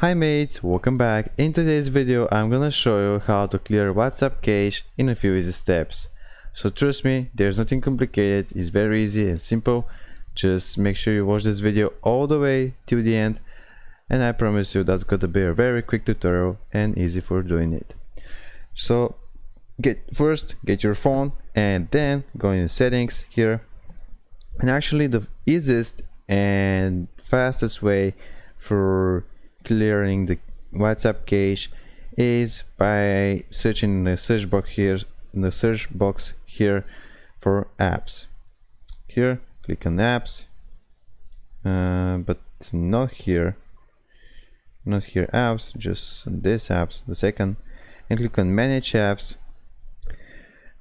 Hi mates, welcome back. In today's video I'm gonna show you how to clear WhatsApp cache in a few easy steps. So trust me, there's nothing complicated, it's very easy and simple. Just make sure you watch this video all the way to the end, and I promise you that's gonna be a very quick tutorial and easy for doing it. So get your phone and then go in settings here, and actually the easiest and fastest way for clearing the WhatsApp cache is by searching in the search box here for apps. Here click on apps, but not here apps, just this apps, the second, and click on manage apps.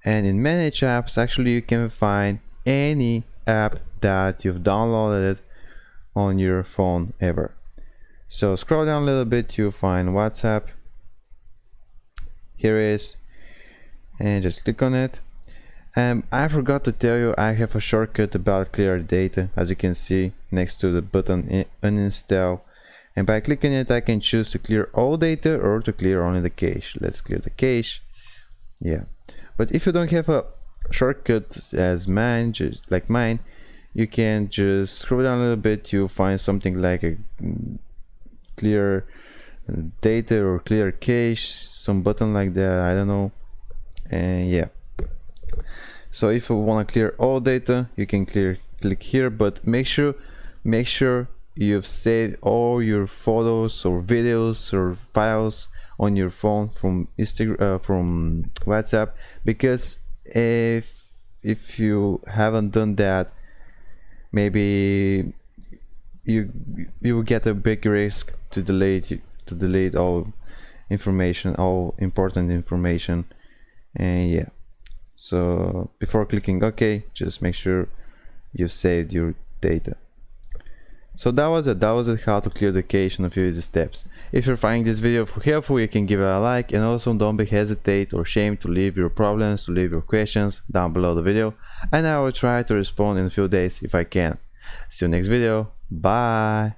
And in manage apps actually you can find any app that you've downloaded on your phone ever. So scroll down a little bit, you'll find WhatsApp. Here it is, and just click on it. I forgot to tell you, I have a shortcut about clear data, as you can see next to the button uninstall, and by clicking it I can choose to clear all data or to clear only the cache. Let's clear the cache. Yeah, but if you don't have a shortcut as mine, just like mine, you can just scroll down a little bit, you'll find something like a clear data or clear cache, some button like that, I don't know. And yeah, so if you want to clear all data you can click here, but make sure you've saved all your photos or videos or files on your phone from from WhatsApp, because if you haven't done that, maybe you will get a big risk to delete all information, all important information. And yeah, so before clicking OK, just make sure you've saved your data. So that was it how to clear the cache in a few easy steps. If you're finding this video helpful, you can give it a like, and also don't be hesitate or shame to leave your problems, to leave your questions down below the video, and I will try to respond in a few days if I can. See you next video. Bye.